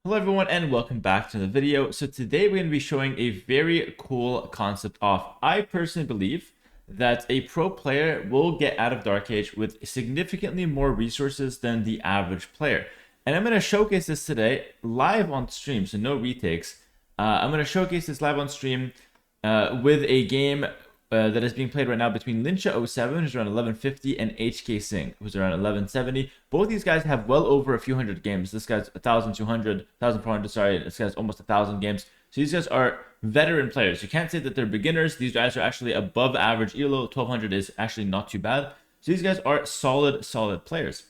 Hello everyone and welcome back to the video. So today we're going to be showing a very cool concept of, I personally believe that a pro player will get out of Dark Age with significantly more resources than the average player. And I'm going to showcase this today live on stream, so no retakes. I'm going to showcase this live on stream with a game that is being played right now between Lincha07, who's around 1150, and HK Singh, who's around 1170. Both these guys have well over a few hundred games. This guy's 1,200, 1,400, sorry. This guy's almost 1,000 games. So these guys are veteran players. You can't say that they're beginners. These guys are actually above average elo. 1,200 is actually not too bad. So these guys are solid players.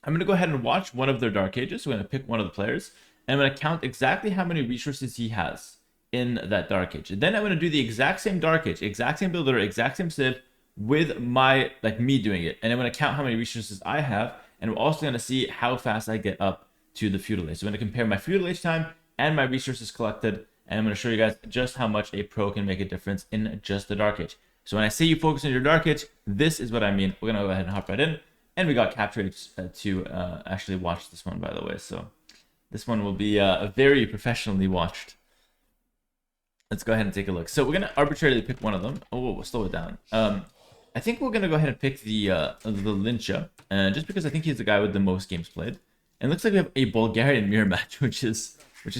I'm going to go ahead and watch one of their Dark Ages. So we're going to pick one of the players, and I'm going to count exactly how many resources he has in that Dark Age. Then I'm going to do the exact same Dark Age, exact same builder, exact same civ with my, me doing it. And I'm going to count how many resources I have. And we're also going to see how fast I get up to the feudal age. So I'm going to compare my feudal age time and my resources collected. And I'm going to show you guys just how much a pro can make a difference in just the Dark Age. So when I say you focus on your Dark Age, this is what I mean. We're going to go ahead and hop right in. And we got captured to actually watch this one, by the way. So this one will be very professionally watched. Let's go ahead and take a look. So we're going to arbitrarily pick one of them. Oh, we'll slow it down. I think we're going to go ahead and pick the Lincha, just because I think he's the guy with the most games played. And it looks like we have a Bulgarian Mirror match, which is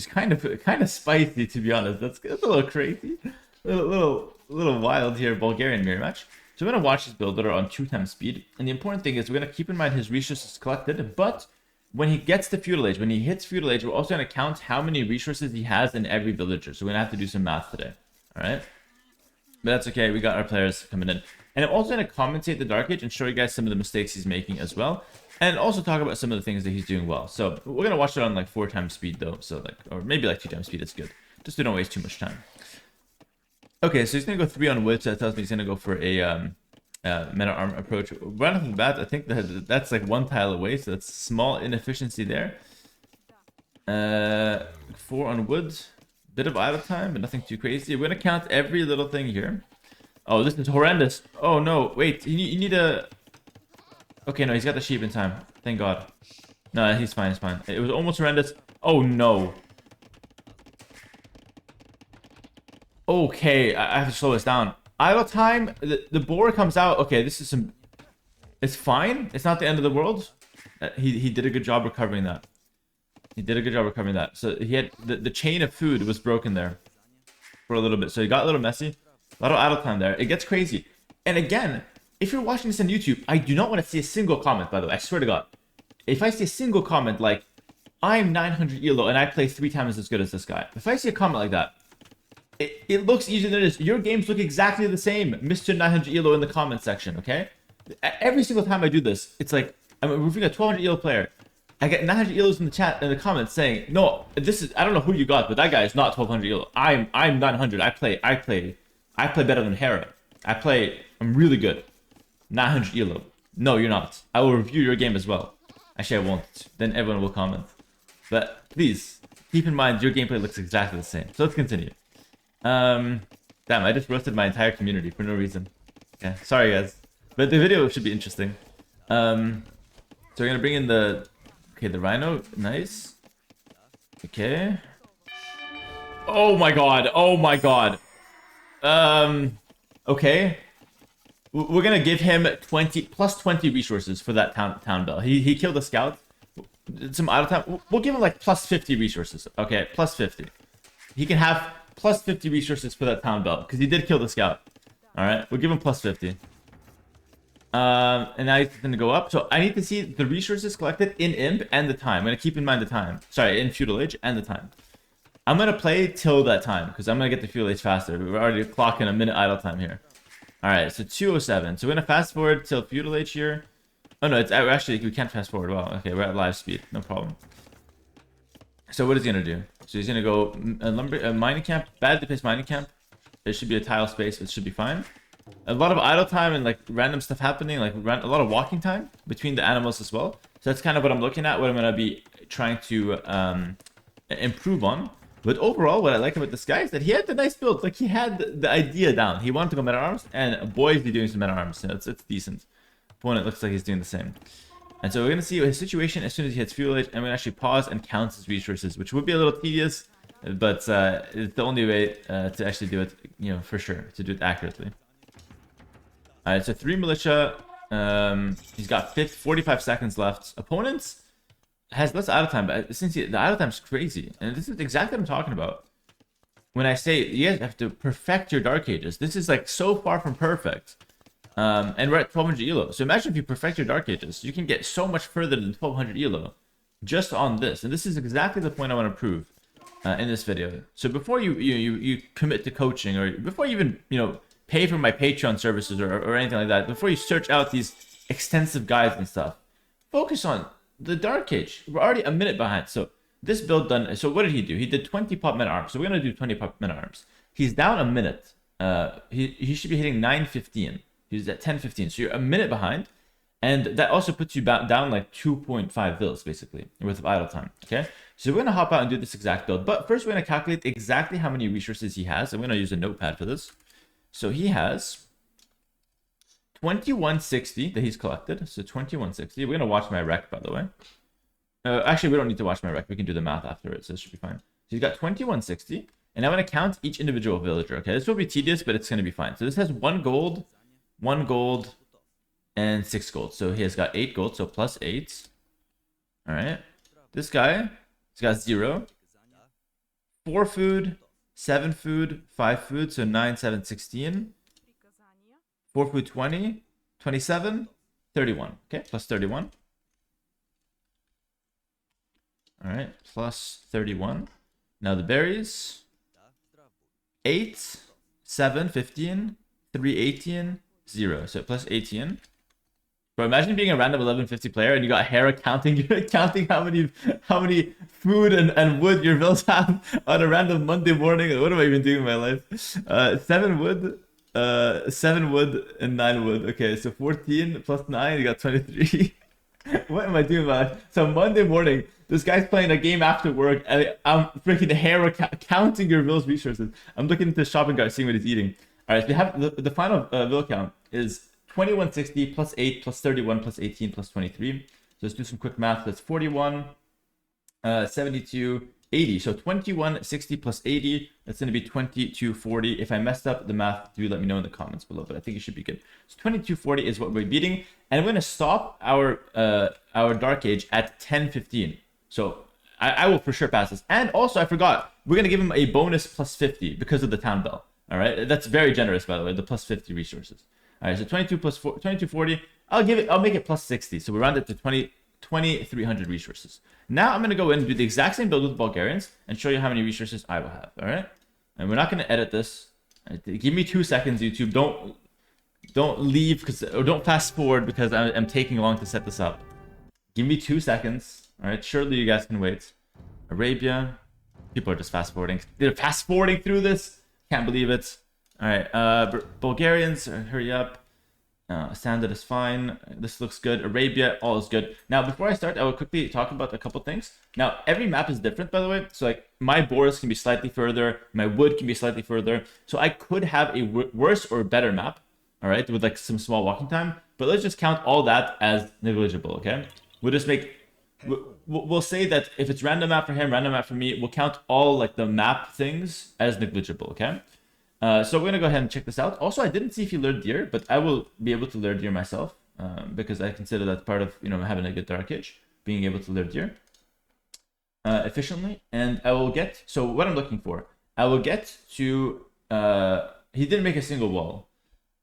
kind of spicy, to be honest. That's a little crazy, a little wild here. Bulgarian Mirror match. So we're going to watch this builder on 2x speed. And the important thing is we're going to keep in mind his resources collected, but when he gets to feudal age, when he hits feudal age, we're also going to count how many resources he has in every villager. So we're going to have to do some math today. All right. But that's okay. We got our players coming in. And I'm also going to commentate the Dark Age and show you guys some of the mistakes he's making as well. And also talk about some of the things that he's doing well. So we're going to watch it on 4x speed though. So or maybe 2x speed. It's good. Just don't waste too much time. Okay. So he's going to go 3 on wood. So that tells me he's going to go for a meta arm approach. Right off the bat, I think that's 1 tile away, so that's small inefficiency there. 4 on wood, bit of idle time, but nothing too crazy. We're gonna count every little thing here. Oh, this is horrendous. Oh no, wait, you need a. Okay, no, he's got the sheep in time. Thank God. No, he's fine. He's fine. It was almost horrendous. Oh no. Okay, I have to slow this down. Idle time, the boar comes out. Okay, this is some. It's fine. It's not the end of the world. He did a good job recovering that. He did a good job recovering that. So he had the chain of food was broken there for a little bit. So he got a little messy. A lot of idle time there. It gets crazy. And again, if you're watching this on YouTube, I do not want to see a single comment. By the way, I swear to God, if I see a single comment like I'm 900 elo and I play 3 times as good as this guy, if I see a comment like that. It looks easier than it is. Your games look exactly the same, Mr. 900 elo in the comment section, okay? Every single time I do this, it's like I'm reviewing a 1200 elo player. I get 900 elos in the chat in the comments saying, "No, this is I don't know who you got, but that guy is not 1200 elo. I'm 900. I play better than Hera. I'm really good. 900 elo. No, you're not. I will review your game as well. Actually, I won't. Then everyone will comment. But please keep in mind your gameplay looks exactly the same. So let's continue. Damn, I just roasted my entire community for no reason. Okay, sorry guys. But the video should be interesting. So we're gonna bring in the rhino. Nice. Okay. Oh my god. Oh my god. Okay. We're gonna give him 20 resources for that town bell. He killed a scout. Some idle time. We'll give him plus 50 resources. Okay, plus 50. He can have plus 50 resources for that town belt because he did kill the scout. All right, we'll give him plus 50. And now he's going to go up. So I need to see the resources collected in imp and the time. I'm going to keep in mind the time. Sorry, in feudal age and the time. I'm going to play till that time because I'm going to get the feudal age faster. We're already clocking a minute idle time here. All right, so 207. So we're going to fast forward till feudal age here. Oh no, it's actually we can't fast forward. Wow. Okay, we're at live speed. No problem. So what is he gonna do? So he's gonna go mining camp, badly placed mining camp. There should be a tile space, it should be fine. A lot of idle time and random stuff happening, a lot of walking time between the animals as well. So that's kind of what I'm looking at, what I'm gonna be trying to improve on. But overall, what I like about this guy is that he had the nice build. He had the idea down. He wanted to go meta arms, and boy is he doing some meta arms. So it's decent. Opponent looks like he's doing the same. And so we're going to see his situation as soon as he hits fuel age, and we're going to actually pause and count his resources, which would be a little tedious, but it's the only way to actually do it, you know, for sure, to do it accurately. Alright, so 3 militia. He's got 45 seconds left. Opponents has less out of time, but since the out of time is crazy, and this is exactly what I'm talking about. When I say you guys have to perfect your Dark Ages, this is like so far from perfect. And we're at 1200 elo. So imagine if you perfect your Dark Ages, you can get so much further than 1200 elo just on this. And this is exactly the point I want to prove in this video. So before you commit to coaching, or before you even, you know, pay for my Patreon services or anything like that, before you search out these extensive guides and stuff, focus on the Dark Age. We're already a minute behind. So this build done. So what did he do? He did 20 pop men arms. So we're going to do 20 pop men arms. He's down a minute. He should be hitting 9:15. He's at 10:15. So you're a minute behind. And that also puts you down like 2.5 vills, basically, worth of idle time. Okay? So we're going to hop out and do this exact build. But first, we're going to calculate exactly how many resources he has. I'm going to use a notepad for this. So he has 2160 that he's collected. So 2160. We're going to watch my rec, by the way. Actually, we don't need to watch my rec. We can do the math afterwards, so it should be fine. So he's got 2160. And I'm going to count each individual villager. Okay, this will be tedious, but it's going to be fine. So this has 1 gold, and 6 gold. So he has got 8 gold, so plus 8. All right. This guy, he's got 0. 4 food, 7 food, 5 food, so 9, 7, 16. 4 food, 20, 27, 31. Okay, plus 31. All right, plus 31. Now the berries. 8, 7, 15, 3, 18, 0. So plus 18. Bro, imagine being a random 1150 player and you got Hera counting how many food and wood your vills have on a random Monday morning. What am I even doing in my life? 7 wood, 7 wood, and 9 wood. Okay, so 14 plus 9, you got 23. What am I doing, man? So Monday morning, this guy's playing a game after work, and I'm freaking Hera counting your vills resources. I'm looking into the shopping cart, seeing what he's eating. All right, so we have the final vill count is 2160 plus 8 plus 31 plus 18 plus 23. So let's do some quick math. That's 41, 72, 80. So 2160 plus 80, that's going to be 2240. If I messed up the math, do let me know in the comments below, but I think it should be good. So 2240 is what we're beating. And we're going to stop our Dark Age at 1015. So I will for sure pass this. And also, I forgot, we're going to give him a bonus plus 50 because of the town bell. All right, that's very generous, by the way, the plus 50 resources. All right, so 22 plus 4, 2240. I'll make it plus 60. So we round it to 2300 resources. Now I'm going to go in and do the exact same build with the Bulgarians and show you how many resources I will have. All right, and we're not going to edit this. Right, give me 2 seconds, YouTube. Don't leave or don't fast forward because I'm taking long to set this up. Give me 2 seconds. All right, surely you guys can wait. Arabia, people are just fast forwarding. They're fast forwarding through this. Can't believe it. All right, Bulgarians, hurry up. Standard is fine. This looks good. Arabia, all is good. Now, before I start, I will quickly talk about a couple things. Now, every map is different, by the way. So, like, my boars can be slightly further. My wood can be slightly further. So, I could have a worse or better map, all right, with, like, some small walking time. But let's just count all that as negligible, okay? We'll just make... We'll say that if it's random map for him, random map for me, we'll count all, like, the map things as negligible, okay? So we're going to go ahead and check this out. Also, I didn't see if he lured deer, but I will be able to lure deer myself because I consider that part of, you know, having a good Dark Age, being able to lure deer efficiently. And I will get, so what I'm looking for, I will get to, he didn't make a single wall.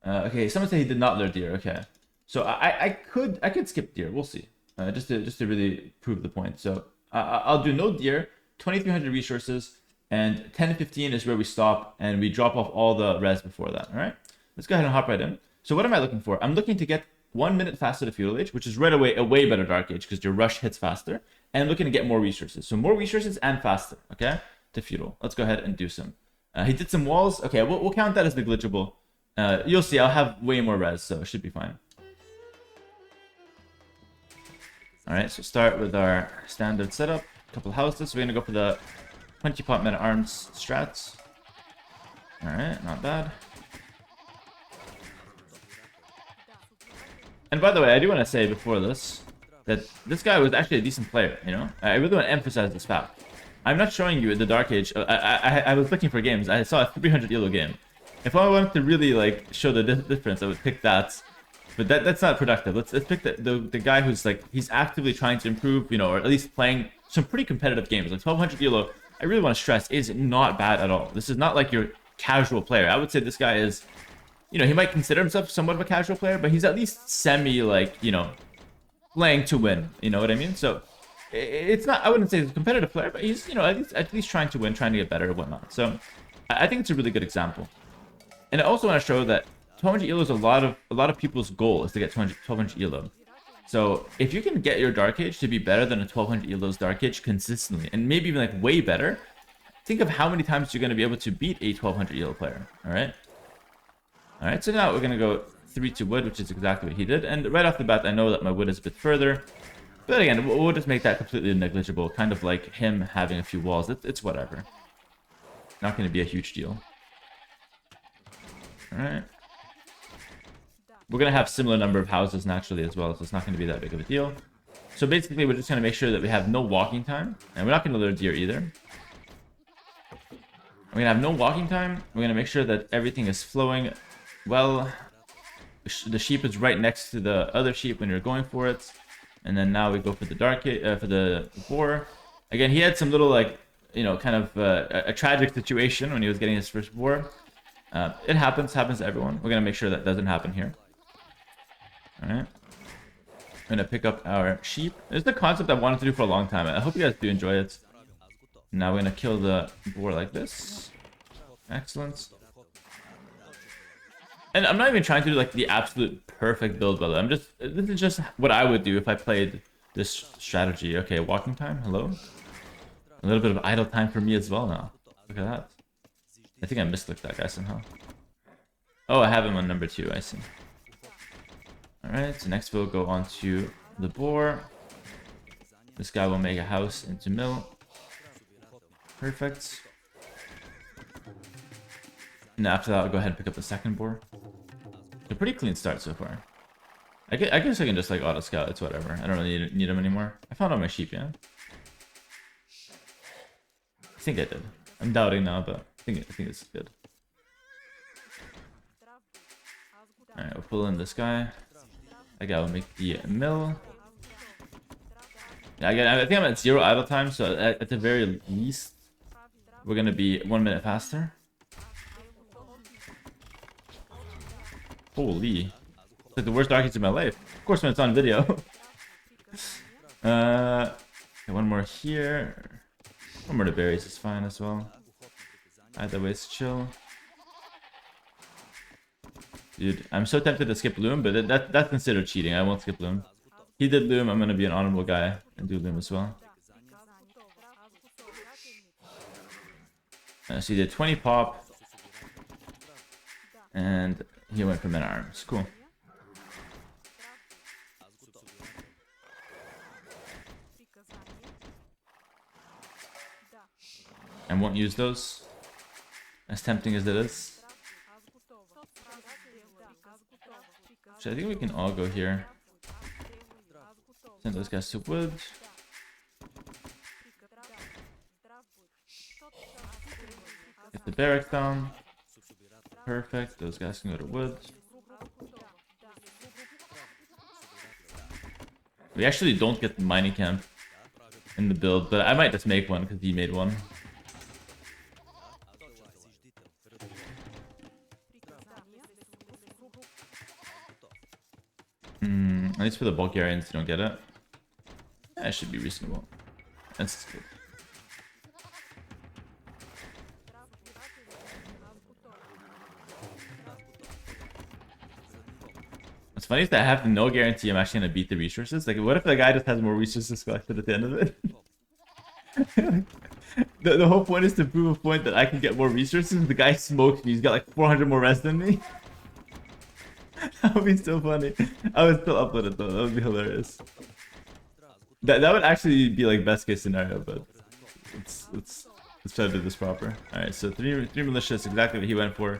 Okay, someone said he did not lure deer. Okay, so I could skip deer. We'll see. Just to really prove the point. So I'll do no deer, 2300 resources. And 1015 is where we stop, and we drop off all the res before that. All right, let's go ahead and hop right in. So what am I looking for? I'm looking to get 1 minute faster to feudal age, which is right away a way better Dark Age because your rush hits faster. And I'm looking to get more resources. So more resources and faster, okay, to feudal. Let's go ahead and do some. He did some walls. Okay, we'll count that as negligible. You'll see, I'll have way more res, so it should be fine. All right, so start with our standard setup. A couple houses. We're going to go for the 20 pot men at arms strats. Alright, not bad. And by the way, I do want to say before this, that this guy was actually a decent player, you know? I really want to emphasize this fact. I'm not showing you the Dark Age. I was looking for games. I saw a 300 elo game. If I wanted to really like show the difference, I would pick that. But that's not productive. Let's pick the guy who's like, he's actively trying to improve, you know, or at least playing some pretty competitive games. Like 1200 elo, I really want to stress, is not bad at all. This is not like your casual player. I would say this guy is, you know, he might consider himself somewhat of a casual player, but he's at least semi, like, you know, playing to win. You know what I mean? So it's not, I wouldn't say he's a competitive player, but he's, you know, at least trying to win, trying to get better and whatnot. So I think it's a really good example. And I also want to show that 1200 elo is a lot of people's goal is to get 1200 elo. So if you can get your Dark Age to be better than a 1200 elo's Dark Age consistently, and maybe even like way better, think of how many times you're going to be able to beat a 1200 elo player. All right. All right. So now we're going to go 3 to wood, which is exactly what he did. And right off the bat, I know that my wood is a bit further. But again, we'll just make that completely negligible. Kind of like him having a few walls. It's whatever. Not going to be a huge deal. All right. We're going to have similar number of houses naturally as well, so it's not going to be that big of a deal. So basically, we're just going to make sure that we have no walking time. And we're not going to lure deer either. We're going to have no walking time. We're going to make sure that everything is flowing well. The sheep is right next to the other sheep when you're going for it. And then now we go for the for the boar. Again, he had some little, like, you know, kind of a tragic situation when he was getting his first boar. It happens to everyone. We're going to make sure that doesn't happen here. Alright. I'm going to pick up our sheep. This is the concept I wanted to do for a long time. I hope you guys do enjoy it. Now we're going to kill the boar like this. Excellent. And I'm not even trying to do like the absolute perfect build, brother. This is just what I would do if I played this strategy. Okay, walking time. Hello. A little bit of idle time for me as well now. Look at that. I think I misclicked that guy somehow. Oh, I have him on number 2. I see. Alright, so next we'll go on to the boar. This guy will make a house into mill. Perfect. And after that, I'll go ahead and pick up the second boar. A pretty clean start so far. I guess I can just like auto scout. It's whatever. I don't really need them anymore. I found all my sheep, yeah? I think I did. I'm doubting now, but I think it's good. Alright, we'll pull in this guy. That guy will make the mill. Yeah, again, I think I'm at 0 idle time, so at the very least, we're gonna be 1 minute faster. Holy. It's like the worst Dark Age in my life. Of course, when it's on video. Okay, one more here. One more to berries is fine as well. Either way, it's chill. Dude, I'm so tempted to skip loom, but that's considered cheating. I won't skip loom. He did loom. I'm gonna be an honorable guy and do loom as well. So he did 20 pop, and he went for men arms. Cool. I won't use those, as tempting as it is. So I think we can all go here. Send those guys to wood. Get the barracks down. Perfect. Those guys can go to wood. We actually don't get the mining camp in the build, but I might just make one because he made one. At least for the Bulgarians, you don't get it. That should be reasonable. That's good. What's funny is that I have no guarantee I'm actually gonna beat the resources. Like, what if the guy just has more resources collected at the end of it? the whole point is to prove a point that I can get more resources. The guy smoked me. He's got like 400 more res than me. That would be so funny. I would still upload it though. That would be hilarious. That would actually be like best case scenario, but let's try to do this proper. Alright, so three militia is exactly what he went for.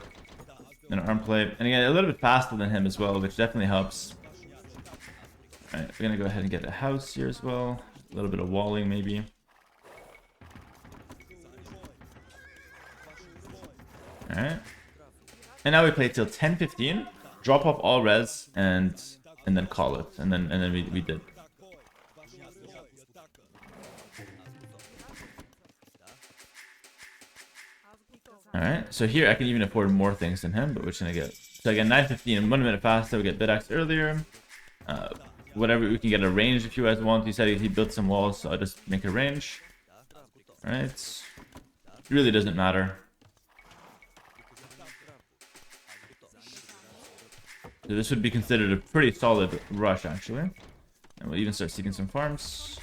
An arm play. And again, a little bit faster than him as well, which definitely helps. Alright, we're gonna go ahead and get a house here as well. A little bit of walling maybe. Alright. And now we play till 10:15, drop off all res, and then call it. And then we did. Alright, so here I can even afford more things than him, but we're just gonna get. So again, 9:15, 1 minute faster, we get bid-axe earlier. Whatever, we can get a range if you guys want. He said he built some walls, so I'll just make a range. Alright. It really doesn't matter. So this would be considered a pretty solid rush, actually. And we'll even start seeking some farms.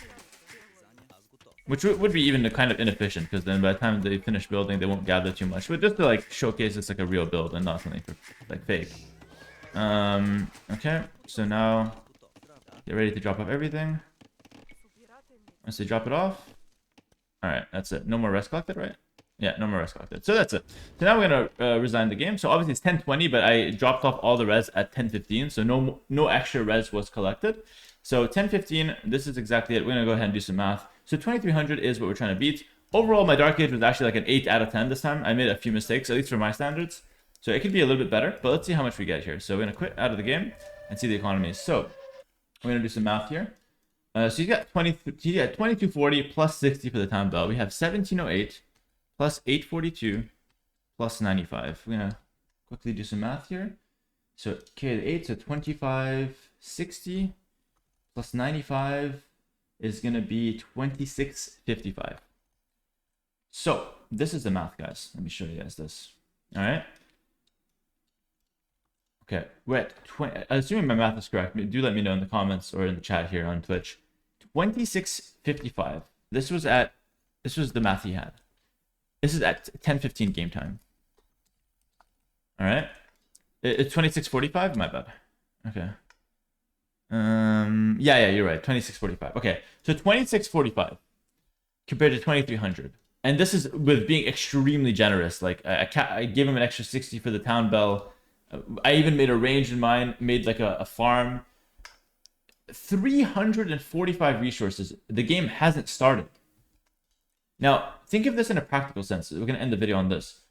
Which would be even kind of inefficient, because then by the time they finish building, they won't gather too much. But just to like showcase it's like a real build and not something for, like fake. Okay, so now get ready to drop off everything. Once they drop it off, all right, that's it. No more rest collected, right? Yeah, no more res collected. So that's it. So now we're gonna resign the game. So obviously it's 10:20, but I dropped off all the res at 10:15, so no extra res was collected. So 10:15, this is exactly it. We're gonna go ahead and do some math. So 2300 is what we're trying to beat. Overall, my Dark Age was actually like an 8 out of 10 this time. I made a few mistakes, at least for my standards. So it could be a little bit better, but let's see how much we get here. So we're gonna quit out of the game and see the economies. So we're gonna do some math here. So you got 2240 plus 60 for the town bell. We have 1708 plus 842 plus 95. We're gonna quickly do some math here. So carry the 8, so 2560 plus 95 is gonna be 2655. So this is the math, guys. Let me show you guys this. All right. Okay, we're at 20. Assuming my math is correct, do let me know in the comments or in the chat here on Twitch. 2655. This was the math he had. This is at 10:15 game time. All right. It's 2645. My bad. Okay. Yeah, you're right. 2645. Okay, so 2645 compared to 2300, and this is with being extremely generous. Like I gave him an extra 60 for the town bell. I even made a range in mine. Made like a farm. 345 resources. The game hasn't started. Now think of this in a practical sense. We're gonna end the video on this.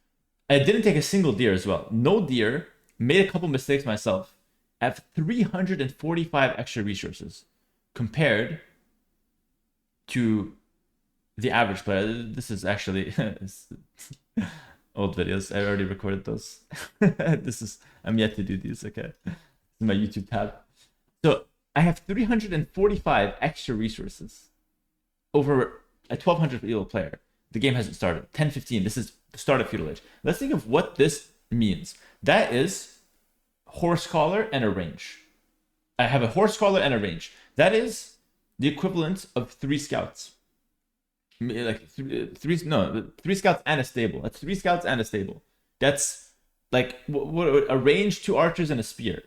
I didn't take a single deer as well. No deer. Made a couple mistakes myself. I have 345 extra resources compared to the average player. This is actually old videos. I already recorded those. I'm yet to do these. Okay, this is my YouTube tab. So I have 345 extra resources over a 1200 elo player. The game hasn't started. 10:15. This is the start of feudal age. Let's think of what this means. That is horse collar and a range. I have a horse collar and a range. That is the equivalent of 3 scouts. Like three scouts and a stable. That's 3 scouts and a stable. That's like what a range, 2 archers and a spear.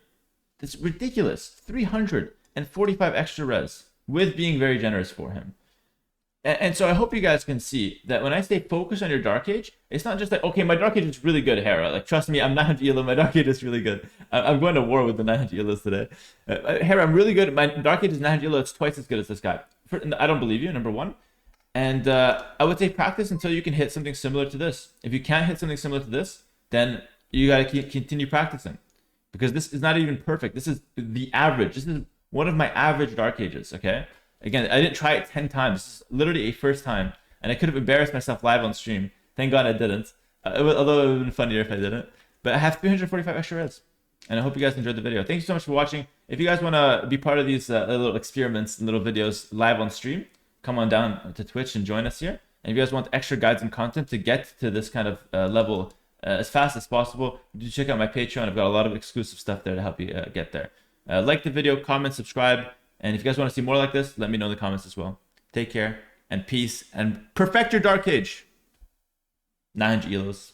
That's ridiculous. 345 extra res with being very generous for him. And so I hope you guys can see that when I say focus on your Dark Age, it's not just like, okay, my Dark Age is really good, Hera. Like, trust me, I'm 900 elo. My Dark Age is really good. I'm going to war with the 900 elos today. Hera, I'm really good. My Dark Age is 900 elo. It's twice as good as this guy. I don't believe you, number one. And I would say practice until you can hit something similar to this. If you can't hit something similar to this, then you got to continue practicing. Because this is not even perfect. This is the average. This is one of my average Dark Ages, okay? Again, I didn't try it 10 times. This is literally a first time. And I could have embarrassed myself live on stream. Thank God I didn't. Although it would have been funnier if I didn't. But I have 345 extra res. And I hope you guys enjoyed the video. Thank you so much for watching. If you guys want to be part of these little experiments and little videos live on stream, come on down to Twitch and join us here. And if you guys want extra guides and content to get to this kind of level as fast as possible, do check out my Patreon. I've got a lot of exclusive stuff there to help you get there. Like the video, comment, subscribe. And if you guys want to see more like this, let me know in the comments as well. Take care and peace and perfect your Dark Age. 900 elos.